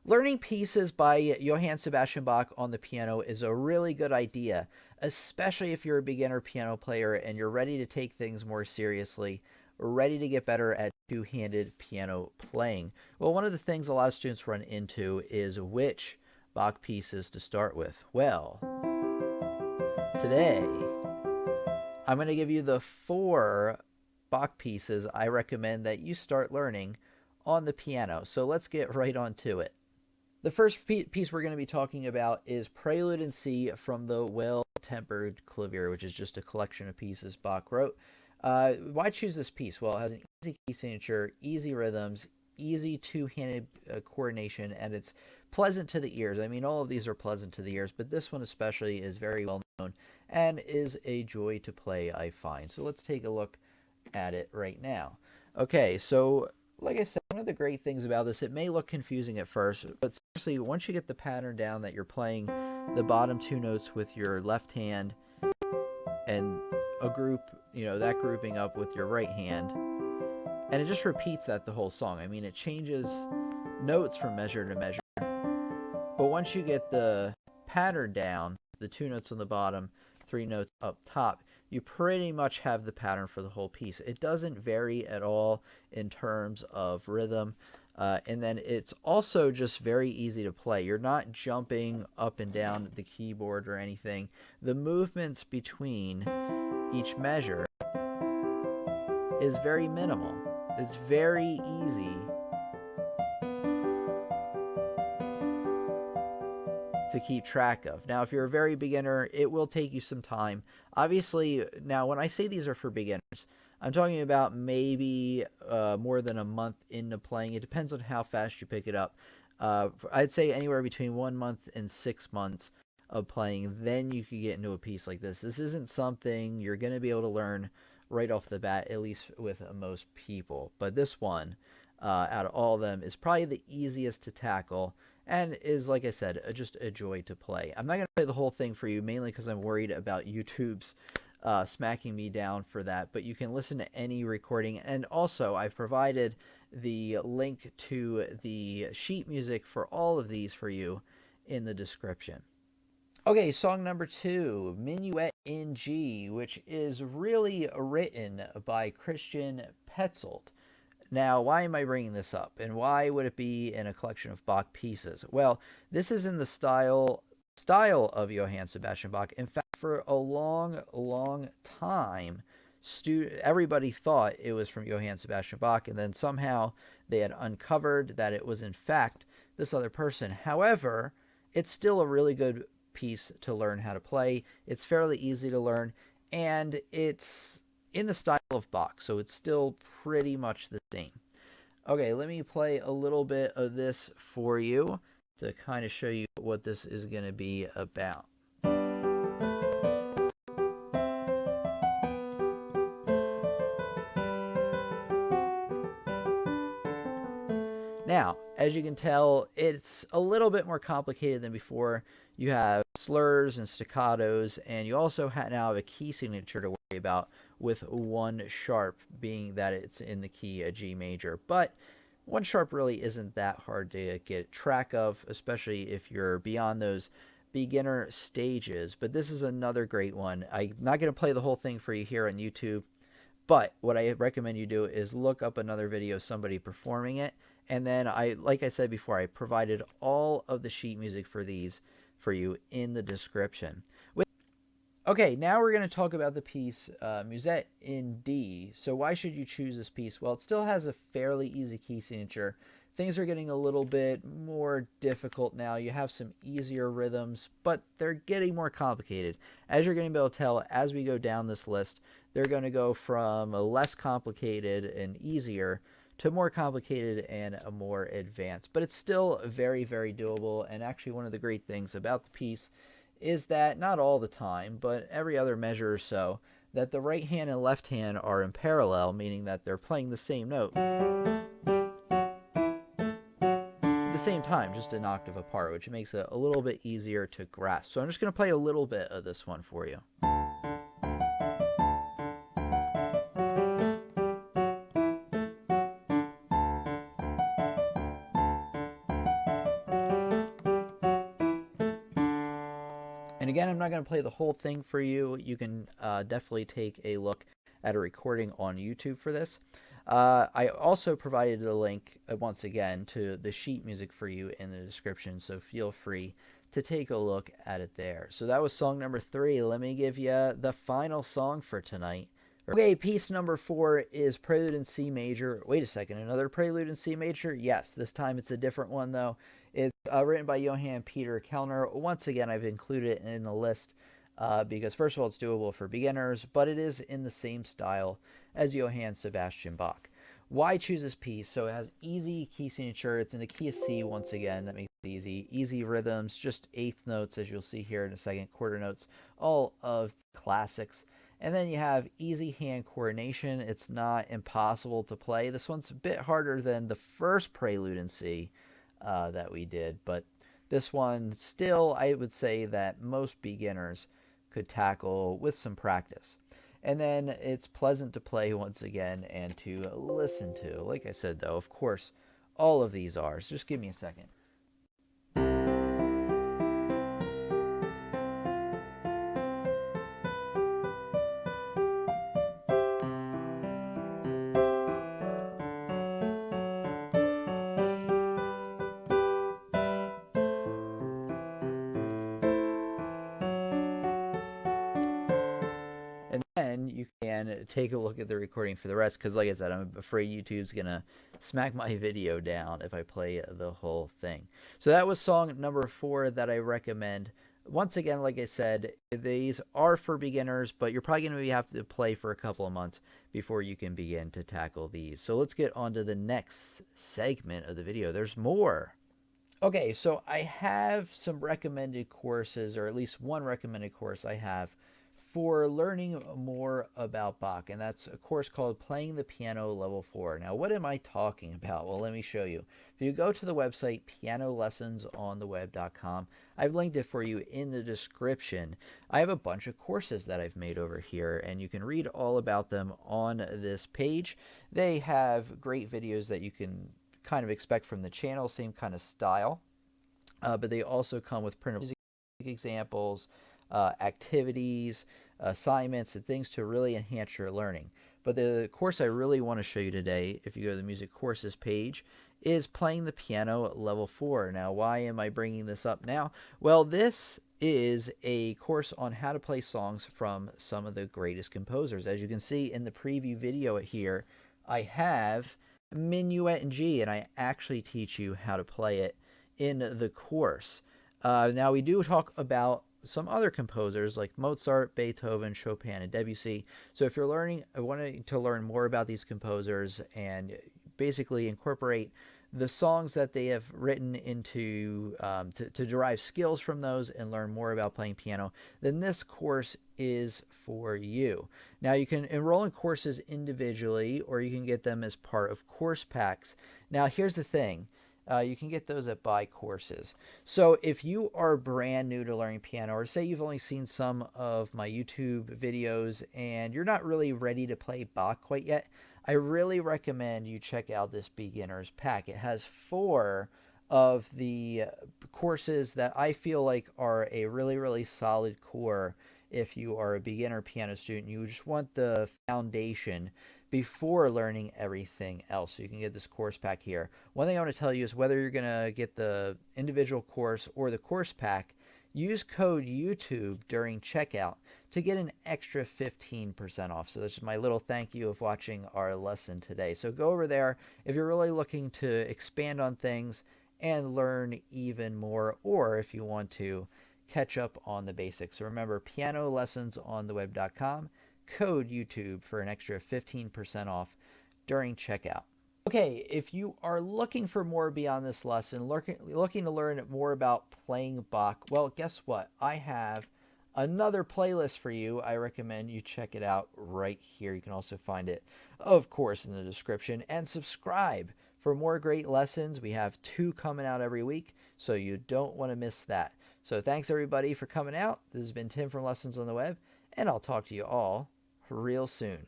Learning pieces by Johann Sebastian Bach on the piano is a really good idea, especially if you're a beginner piano player and you're ready to take things more seriously, ready to get better at two-handed piano playing. Well, one of the things a lot of students run into is which Bach pieces to start with. Well, today I'm going to give you the 4 Bach pieces I recommend that you start learning on the piano. So let's get right on to it. The first piece we're going to be talking about is Prelude in C from the Well-Tempered Clavier, which is just a collection of pieces Bach wrote. Why choose this piece? Well, it has an easy key signature, easy rhythms, easy two-handed coordination, and it's pleasant to the ears. I mean, all of these are pleasant to the ears, but this one especially is very well known and is a joy to play, I find. So let's take a look at it right now. Okay, so like I said, one of the great things about this, it may look confusing at first, but seriously, once you get the pattern down that you're playing the bottom 2 notes with your left hand and a group, that grouping up with your right hand, and it just repeats that the whole song. I mean, it changes notes from measure to measure, but once you get the pattern down, the 2 notes on the bottom, 3 notes up top, you pretty much have the pattern for the whole piece. It doesn't vary at all in terms of rhythm. And then it's also just very easy to play. You're not jumping up and down the keyboard or anything. The movements between each measure is very minimal. It's very easy to keep track of. Now, if you're a very beginner, it will take you some time. Obviously, now when I say these are for beginners, I'm talking about maybe more than a month into playing. It depends on how fast you pick it up. I'd say anywhere between 1 month and 6 months of playing, then you could get into a piece like this. This isn't something you're going to be able to learn right off the bat, at least with most people. But this one, out of all of them, is probably the easiest to tackle and is, like I said, just a joy to play. I'm not going to play the whole thing for you, mainly because I'm worried about YouTube's smacking me down for that, but you can listen to any recording. And also, I've provided the link to the sheet music for all of these for you in the description. Okay, song number 2, Minuet in G, which is really written by Christian Petzold. Now, why am I bringing this up, and why would it be in a collection of Bach pieces? Well, this is in the style of Johann Sebastian Bach. In fact, for a long time, everybody thought it was from Johann Sebastian Bach, and then somehow they had uncovered that it was in fact this other person. However, it's still a really good piece to learn how to play. It's fairly easy to learn, and it's in the style of Bach, so it's still pretty much the same. Okay, let me play a little bit of this for you to kind of show you what this is going to be about. Now, as you can tell, it's a little bit more complicated than before. You have slurs and staccatos, and you also now have a key signature to worry about, with 1 sharp being that it's in the key of G major. But 1 sharp really isn't that hard to get track of, especially if you're beyond those beginner stages. But this is another great one. I'm not going to play the whole thing for you here on YouTube, but what I recommend you do is look up another video of somebody performing it. And then like I said before, I provided all of the sheet music for these for you in the description. Okay, now we're going to talk about the piece Musette in D. So why should you choose this piece? Well, it still has a fairly easy key signature. Things are getting a little bit more difficult now. You have some easier rhythms, but they're getting more complicated. As you're going to be able to tell as we go down this list, they're going to go from a less complicated and easier to more complicated and a more advanced. But it's still very, very doable, and actually one of the great things about the piece is that not all the time, but every other measure or so, that the right hand and left hand are in parallel, meaning that they're playing the same note at the same time, just an octave apart, which makes it a little bit easier to grasp. So I'm just going to play a little bit of this one for you. And again, I'm not going to play the whole thing for you. You can definitely take a look at a recording on YouTube for this. I also provided the link, once again, to the sheet music for you in the description, so feel free to take a look at it there. So that was song number 3. Let me give you the final song for tonight. Okay, piece number 4 is Prelude in C major. Wait a second, another Prelude in C major? Yes, this time it's a different one, though. It's written by Johann Peter Kellner. Once again, I've included it in the list because, first of all, it's doable for beginners, but it is in the same style as Johann Sebastian Bach. Why choose this piece? So it has easy key signature. It's in the key of C once again. That makes it easy. Easy rhythms, just eighth notes, as you'll see here in a second, quarter notes, all of classics. And then you have easy hand coordination. It's not impossible to play. This one's a bit harder than the first Prelude in C that we did, but this one still, I would say that most beginners could tackle with some practice. And then it's pleasant to play once again and to listen to. Like I said, though, of course, all of these are. So just give me a second. And then you can take a look at the recording for the rest, because like I said, I'm afraid YouTube's going to smack my video down if I play the whole thing. So that was song number 4 that I recommend. Once again, like I said, these are for beginners, but you're probably going to have to play for a couple of months before you can begin to tackle these. So let's get on to the next segment of the video. There's more. Okay, so I have some recommended courses, or at least one recommended course I have for learning more about Bach, and that's a course called Playing the Piano Level 4. Now, what am I talking about? Well, let me show you. If you go to the website pianolessonsontheweb.com, I've linked it for you in the description. I have a bunch of courses that I've made over here, and you can read all about them on this page. They have great videos that you can kind of expect from the channel, same kind of style, but they also come with printable music examples, activities, assignments, and things to really enhance your learning. But the course I really want to show you today, if you go to the music courses page, is Playing the Piano Level 4. Now, why am I bringing this up now? Well, this is a course on how to play songs from some of the greatest composers. As you can see in the preview video here, I have Minuet in G, and I actually teach you how to play it in the course. Now, we do talk about some other composers like Mozart, Beethoven, Chopin, and Debussy. So if you're wanting to learn more about these composers and basically incorporate the songs that they have written into to derive skills from those and learn more about playing piano, then this course is for you. Now, you can enroll in courses individually, or you can get them as part of course packs. Now, here's the thing. You can get those at Buy Courses. So if you are brand new to learning piano, or say you've only seen some of my YouTube videos and you're not really ready to play Bach quite yet, I really recommend you check out this beginner's pack. It has 4 of the courses that I feel like are a really, really solid core if you are a beginner piano student. You just want the foundation before learning everything else. So you can get this course pack here. One thing I want to tell you is whether you're going to get the individual course or the course pack, use code YouTube during checkout to get an extra 15% off. So that's just my little thank you of watching our lesson today. So go over there if you're really looking to expand on things and learn even more, or if you want to catch up on the basics. So remember, pianolessonsontheweb.com, code YouTube for an extra 15% off during checkout. Okay, if you are looking for more beyond this lesson, looking to learn more about playing Bach, well, guess what? I have another playlist for you. I recommend you check it out right here. You can also find it, of course, in the description. And subscribe for more great lessons. We have 2 coming out every week, so you don't want to miss that. So thanks, everybody, for coming out. This has been Tim from Lessons on the Web, and I'll talk to you all real soon.